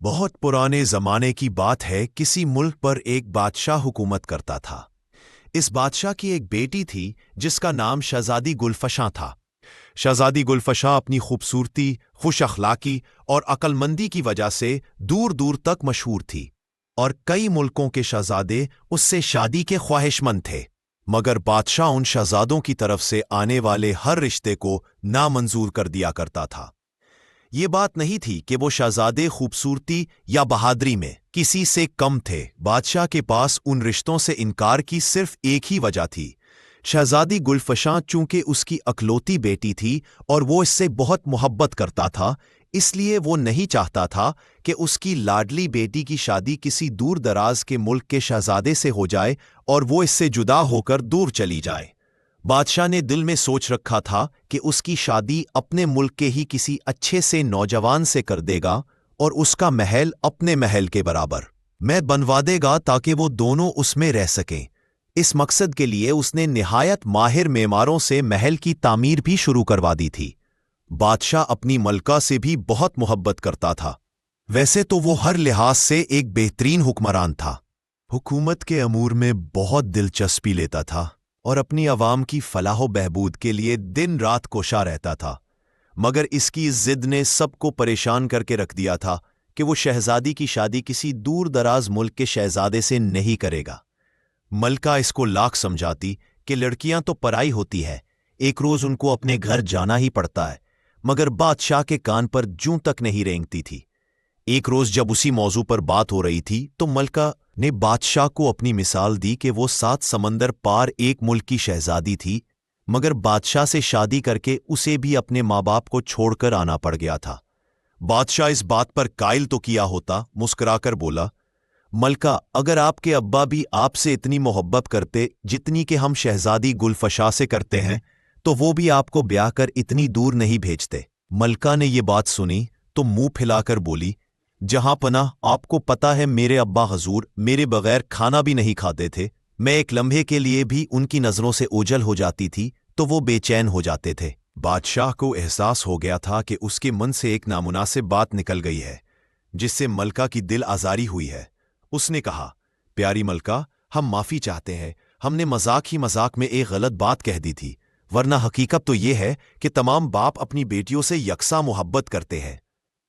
بہت پرانے زمانے کی بات ہے، کسی ملک پر ایک بادشاہ حکومت کرتا تھا۔ اس بادشاہ کی ایک بیٹی تھی جس کا نام شہزادی گلفشاں تھا۔ شہزادی گلفشاں اپنی خوبصورتی، خوش اخلاقی اور عقل مندی کی وجہ سے دور دور تک مشہور تھی، اور کئی ملکوں کے شہزادے اس سے شادی کے خواہش مند تھے، مگر بادشاہ ان شہزادوں کی طرف سے آنے والے ہر رشتے کو نامنظور کر دیا کرتا تھا۔ یہ بات نہیں تھی کہ وہ شہزادے خوبصورتی یا بہادری میں کسی سے کم تھے، بادشاہ کے پاس ان رشتوں سے انکار کی صرف ایک ہی وجہ تھی۔ شہزادی گلفشاں چونکہ اس کی اکلوتی بیٹی تھی اور وہ اس سے بہت محبت کرتا تھا، اس لیے وہ نہیں چاہتا تھا کہ اس کی لاڈلی بیٹی کی شادی کسی دور دراز کے ملک کے شہزادے سے ہو جائے اور وہ اس سے جدا ہو کر دور چلی جائے۔ بادشاہ نے دل میں سوچ رکھا تھا کہ اس کی شادی اپنے ملک کے ہی کسی اچھے سے نوجوان سے کر دے گا اور اس کا محل اپنے محل کے برابر میں بنوا دے گا تاکہ وہ دونوں اس میں رہ سکیں۔ اس مقصد کے لیے اس نے نہایت ماہر معماروں سے محل کی تعمیر بھی شروع کروا دی تھی۔ بادشاہ اپنی ملکہ سے بھی بہت محبت کرتا تھا، ویسے تو وہ ہر لحاظ سے ایک بہترین حکمران تھا، حکومت کے امور میں بہت دلچسپی لیتا تھا اور اپنی عوام کی فلاح و بہبود کے لیے دن رات کوشاں رہتا تھا، مگر اس کی ضد نے سب کو پریشان کر کے رکھ دیا تھا کہ وہ شہزادی کی شادی کسی دور دراز ملک کے شہزادے سے نہیں کرے گا۔ ملکہ اس کو لاکھ سمجھاتی کہ لڑکیاں تو پرائی ہوتی ہے، ایک روز ان کو اپنے گھر جانا ہی پڑتا ہے، مگر بادشاہ کے کان پر جوں تک نہیں رینگتی تھی۔ ایک روز جب اسی موضوع پر بات ہو رہی تھی تو ملکہ نے بادشاہ کو اپنی مثال دی کہ وہ 7 سمندر پار ایک ملک کی شہزادی تھی، مگر بادشاہ سے شادی کر کے اسے بھی اپنے ماں باپ کو چھوڑ کر آنا پڑ گیا تھا۔ بادشاہ اس بات پر قائل تو کیا ہوتا، مسکرا کر بولا، ملکہ، اگر آپ کے ابا بھی آپ سے اتنی محبت کرتے جتنی کہ ہم شہزادی گلفشاں سے کرتے ہیں تو وہ بھی آپ کو بیاہ کر اتنی دور نہیں بھیجتے۔ ملکہ نے یہ بات سنی تو منہ پھیلا کر بولی، جہاں پناہ، آپ کو پتا ہے میرے ابا حضور میرے بغیر کھانا بھی نہیں کھاتے تھے، میں ایک لمحے کے لیے بھی ان کی نظروں سے اوجھل ہو جاتی تھی تو وہ بے چین ہو جاتے تھے۔ بادشاہ کو احساس ہو گیا تھا کہ اس کے من سے ایک نامناسب بات نکل گئی ہے جس سے ملکہ کی دل آزاری ہوئی ہے۔ اس نے کہا، پیاری ملکہ، ہم معافی چاہتے ہیں، ہم نے مذاق ہی مذاق میں ایک غلط بات کہہ دی تھی، ورنہ حقیقت تو یہ ہے کہ تمام باپ اپنی بیٹیوں سے یکساں محبت کرتے ہیں۔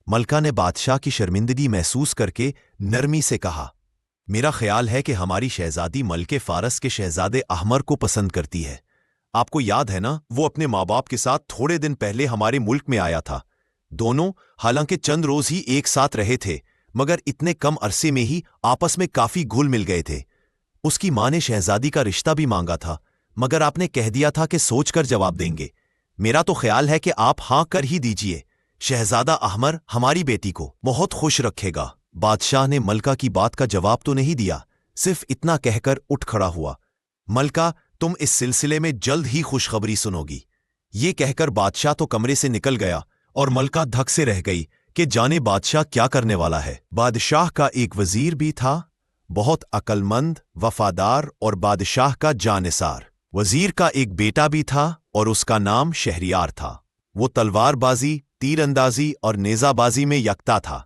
ملکہ نے بادشاہ کی شرمندگی محسوس کر کے نرمی سے کہا، میرا خیال ہے کہ ہماری شہزادی ملک فارس کے شہزادے احمر کو پسند کرتی ہے۔ آپ کو یاد ہے نا، وہ اپنے ماں باپ کے ساتھ تھوڑے دن پہلے ہمارے ملک میں آیا تھا۔ دونوں حالانکہ چند روز ہی ایک ساتھ رہے تھے، مگر اتنے کم عرصے میں ہی آپس میں کافی گھل مل گئے تھے۔ اس کی ماں نے شہزادی کا رشتہ بھی مانگا تھا، مگر آپ نے کہہ دیا تھا کہ سوچ کر جواب دیں گے۔ میرا تو خیال ہے کہ آپ ہاں کر ہی دیجئے، شہزادہ احمر ہماری بیٹی کو بہت خوش رکھے گا۔ بادشاہ نے ملکہ کی بات کا جواب تو نہیں دیا، صرف اتنا کہہ کر اٹھ کھڑا ہوا، ملکہ، تم اس سلسلے میں جلد ہی خوشخبری سنو گی۔ یہ کہہ کر بادشاہ تو کمرے سے نکل گیا اور ملکہ دھک سے رہ گئی کہ جانے بادشاہ کیا کرنے والا ہے۔ بادشاہ کا ایک وزیر بھی تھا، بہت عقل مند، وفادار اور بادشاہ کا جانثار۔ وزیر کا ایک بیٹا بھی تھا اور اس کا نام شہریار تھا۔ وہ تلوار بازی، تیر اندازی اور نیزہ بازی میں یکتا تھا۔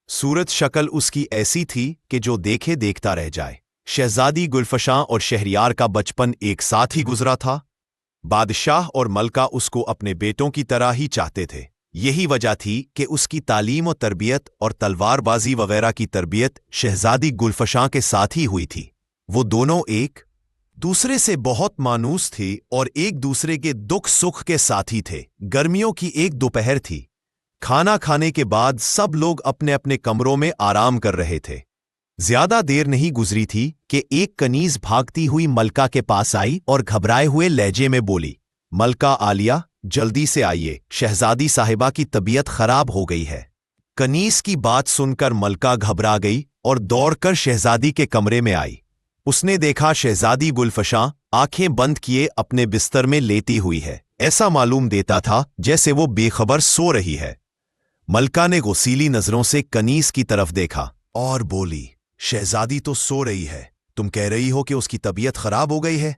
صورت شکل اس کی ایسی تھی کہ جو دیکھے دیکھتا رہ جائے۔ شہزادی گلفشاں اور شہریار کا بچپن ایک ساتھ ہی گزرا تھا۔ بادشاہ اور ملکہ اس کو اپنے بیٹوں کی طرح ہی چاہتے تھے۔ یہی وجہ تھی کہ اس کی تعلیم و تربیت اور تلوار بازی وغیرہ کی تربیت شہزادی گلفشاں کے ساتھ ہی ہوئی تھی۔ وہ دونوں ایک دوسرے سے بہت مانوس تھے اور ایک دوسرے کے دکھ سکھ کے ساتھی تھے۔ گرمیوں کی ایک دوپہر تھی، کھانا کھانے کے بعد سب لوگ اپنے اپنے کمروں میں آرام کر رہے تھے۔ زیادہ دیر نہیں گزری تھی کہ ایک کنیز بھاگتی ہوئی ملکہ کے پاس آئی اور گھبرائے ہوئے لہجے میں بولی، ملکہ عالیہ، جلدی سے آئیے، شہزادی صاحبہ کی طبیعت خراب ہو گئی ہے۔ کنیز کی بات سن کر ملکہ گھبرا گئی اور دوڑ کر شہزادی کے کمرے میں آئی۔ اس نے دیکھا شہزادی گلفشاں آنکھیں بند کیے اپنے بستر میں لیٹی ہوئی ہے، ایسا معلوم دیتا تھا جیسے وہ بے خبر سو رہی ہے۔ ملکہ نے غصیلی نظروں سے کنیز کی طرف دیکھا اور بولی، شہزادی تو سو رہی ہے، تم کہہ رہی ہو کہ اس کی طبیعت خراب ہو گئی ہے؟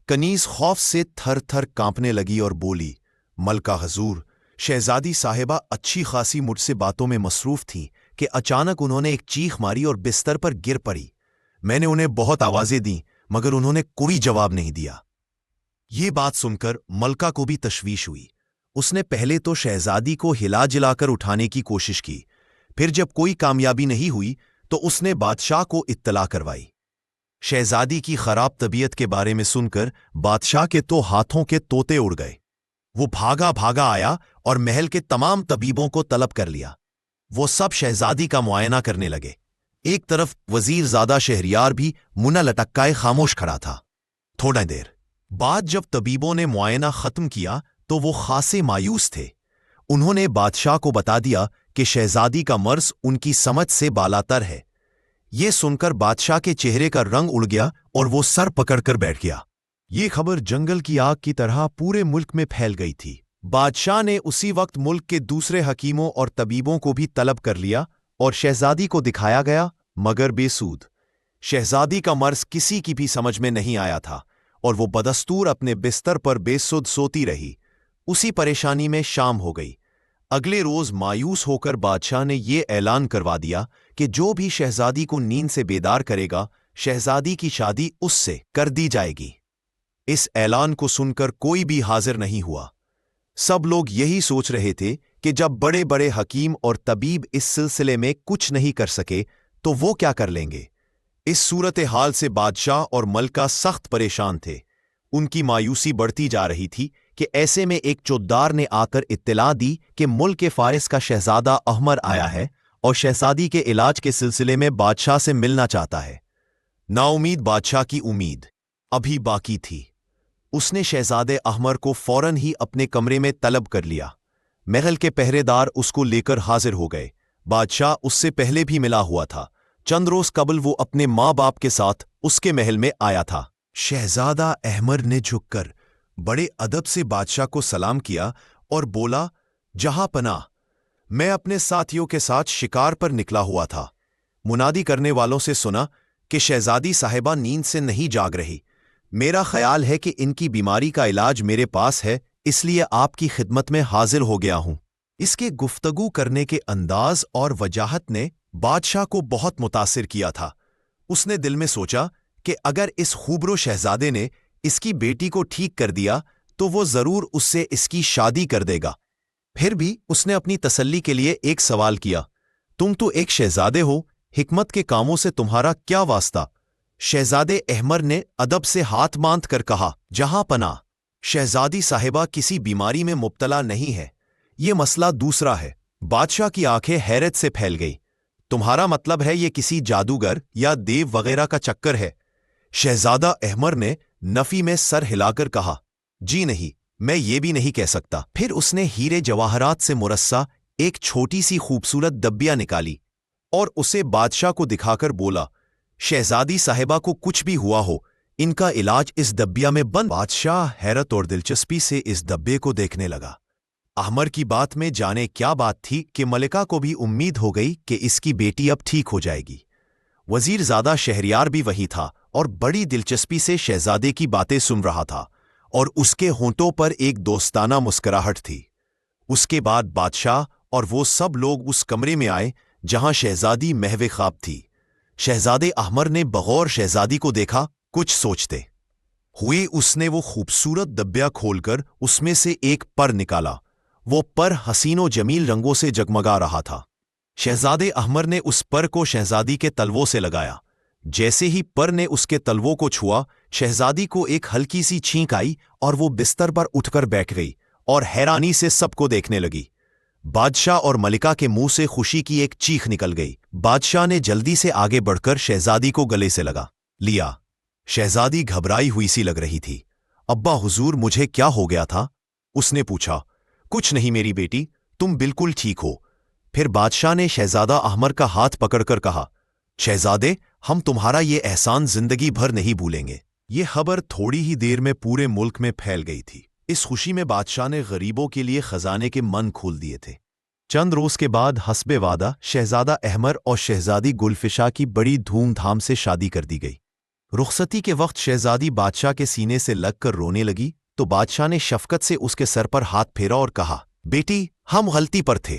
کنیز خوف سے تھر تھر کانپنے لگی اور بولی، ملکہ حضور، شہزادی صاحبہ اچھی خاصی مجھ سے باتوں میں مصروف تھیں کہ اچانک انہوں نے ایک چیخ ماری اور بستر پر گر پڑی۔ میں نے انہیں بہت آوازیں دیں مگر انہوں نے کوئی جواب نہیں دیا۔ یہ بات سن کر ملکہ کو بھی تشویش ہوئی۔ اس نے پہلے تو شہزادی کو ہلا جلا کر اٹھانے کی کوشش کی، پھر جب کوئی کامیابی نہیں ہوئی تو اس نے بادشاہ کو اطلاع کروائی۔ شہزادی کی خراب طبیعت کے بارے میں سن کر بادشاہ کے تو ہاتھوں کے طوطے اڑ گئے۔ وہ بھاگا بھاگا آیا اور محل کے تمام طبیبوں کو طلب کر لیا۔ وہ سب شہزادی کا معائنہ کرنے لگے۔ ایک طرف وزیر زادہ شہریار بھی منہ لٹکائے خاموش کھڑا تھا۔ تھوڑا دیر بعد جب طبیبوں نے معائنہ ختم کیا تو وہ خاصے مایوس تھے۔ انہوں نے بادشاہ کو بتا دیا کہ شہزادی کا مرض ان کی سمجھ سے بالاتر ہے۔ یہ سن کر بادشاہ کے چہرے کا رنگ اڑ گیا اور وہ سر پکڑ کر بیٹھ گیا۔ یہ خبر جنگل کی آگ کی طرح پورے ملک میں پھیل گئی تھی۔ بادشاہ نے اسی وقت ملک کے دوسرے حکیموں اور طبیبوں کو بھی طلب کر لیا اور شہزادی کو دکھایا گیا مگر بے سود۔ شہزادی کا مرض کسی کی بھی سمجھ میں نہیں آیا تھا اور وہ بدستور اپنے بستر پر بے سود سوتی رہی۔ اسی پریشانی میں شام ہو گئی۔ اگلے روز مایوس ہو کر بادشاہ نے یہ اعلان کروا دیا کہ جو بھی شہزادی کو نیند سے بیدار کرے گا شہزادی کی شادی اس سے کر دی جائے گی۔ اس اعلان کو سن کر کوئی بھی حاضر نہیں ہوا۔ سب لوگ یہی سوچ رہے تھے کہ جب بڑے بڑے حکیم اور طبیب اس سلسلے میں کچھ نہیں کر سکے تو وہ کیا کر لیں گے۔ اس صورتحال سے بادشاہ اور ملکہ سخت پریشان تھے۔ ان کی مایوسی بڑھتی جا رہی تھی کہ ایسے میں ایک چودار نے آ کر اطلاع دی کہ ملک فارس کا شہزادہ احمر آیا ہے اور شہزادی کے علاج کے سلسلے میں بادشاہ سے ملنا چاہتا ہے۔ نا امید بادشاہ کی امید ابھی باقی تھی۔ اس نے شہزادے احمر کو فوراً ہی اپنے کمرے میں طلب کر لیا۔ محل کے پہرے دار اس کو لے کر حاضر ہو گئے۔ بادشاہ اس سے پہلے بھی ملا ہوا تھا۔ چند روز قبل وہ اپنے ماں باپ کے ساتھ اس کے محل میں آیا تھا۔ شہزادہ احمر نے جھک کر بڑے ادب سے بادشاہ کو سلام کیا اور بولا، جہاں پناہ، میں اپنے ساتھیوں کے ساتھ شکار پر نکلا ہوا تھا۔ منادی کرنے والوں سے سنا کہ شہزادی صاحبہ نیند سے نہیں جاگ رہی۔ میرا خیال ہے کہ ان کی بیماری کا علاج میرے پاس ہے، اس لیے آپ کی خدمت میں حاضر ہو گیا ہوں۔ اس کے گفتگو کرنے کے انداز اور وجاہت نے بادشاہ کو بہت متاثر کیا تھا۔ اس نے دل میں سوچا کہ اگر اس خوبرو شہزادے نے اس کی بیٹی کو ٹھیک کر دیا تو وہ ضرور اس سے اس کی شادی کر دے گا۔ پھر بھی اس نے اپنی تسلی کے لیے ایک سوال کیا، تم تو ایک شہزادے ہو، حکمت کے کاموں سے تمہارا کیا واسطہ؟ شہزادے احمر نے ادب سے ہاتھ باندھ کر کہا، جہاں پناہ، شہزادی صاحبہ کسی بیماری میں مبتلا نہیں ہے، یہ مسئلہ دوسرا ہے۔ بادشاہ کی آنکھیں حیرت سے پھیل گئی۔ تمہارا مطلب ہے یہ کسی جادوگر یا دیو وغیرہ کا چکر ہے؟ شہزادہ احمر نے نفی میں سر ہلا کر کہا، جی نہیں، میں یہ بھی نہیں کہہ سکتا۔ پھر اس نے ہیرے جواہرات سے مرصع ایک چھوٹی سی خوبصورت ڈبیا نکالی اور اسے بادشاہ کو دکھا کر بولا، شہزادی صاحبہ کو کچھ بھی ہوا ہو، ان کا علاج اس ڈبیا میں بند۔ بادشاہ حیرت اور دلچسپی سے اس ڈبے کو دیکھنے لگا۔ احمر کی بات میں جانے کیا بات تھی کہ ملکہ کو بھی امید ہو گئی کہ اس کی بیٹی اب ٹھیک ہو جائے گی۔ وزیر زادہ شہریار بھی وہی تھا اور بڑی دلچسپی سے شہزادے کی باتیں سن رہا تھا اور اس کے ہونٹوں پر ایک دوستانہ مسکراہٹ تھی۔ اس کے بعد بادشاہ اور وہ سب لوگ اس کمرے میں آئے جہاں شہزادی محو خواب تھی۔ شہزادے احمر نے بغور شہزادی کو دیکھا، کچھ سوچتے ہوئے اس نے وہ خوبصورت ڈبیا کھول کر اس میں سے ایک پر نکالا۔ وہ پر حسین و جمیل رنگوں سے جگمگا رہا تھا۔ شہزادے احمر نے اس پر کو شہزادی کے تلووں سے لگایا۔ جیسے ہی پر نے اس کے تلووں کو چھوا، شہزادی کو ایک ہلکی سی چھینک آئی اور وہ بستر پر اٹھ کر بیٹھ گئی اور حیرانی سے سب کو دیکھنے لگی۔ بادشاہ اور ملکہ کے منہ سے خوشی کی ایک چیخ نکل گئی۔ بادشاہ نے جلدی سے آگے بڑھ کر شہزادی کو گلے سے لگا لیا۔ شہزادی گھبرائی ہوئی سی لگ رہی تھی۔ ابا حضور، مجھے کیا ہو گیا تھا؟ اس نے پوچھا۔ کچھ نہیں میری بیٹی، تم بالکل ٹھیک ہو۔ پھر بادشاہ نے شہزادہ احمر کا ہاتھ پکڑ کر کہا، شہزادے، ہم تمہارا یہ احسان زندگی بھر نہیں بھولیں گے۔ یہ خبر تھوڑی ہی دیر میں پورے ملک میں پھیل گئی تھی۔ اس خوشی میں بادشاہ نے غریبوں کے لیے خزانے کے من کھول دیے تھے۔ چند روز کے بعد حسب وعدہ شہزادہ احمر اور شہزادی گلفشا کی بڑی دھوم دھام سے شادی کر دی گئی۔ رخصتی کے وقت شہزادی بادشاہ کے سینے سے لگ کر رونے لگی تو بادشاہ نے شفقت سے اس کے سر پر ہاتھ پھیرا اور کہا، بیٹی، ہم غلطی پر تھے،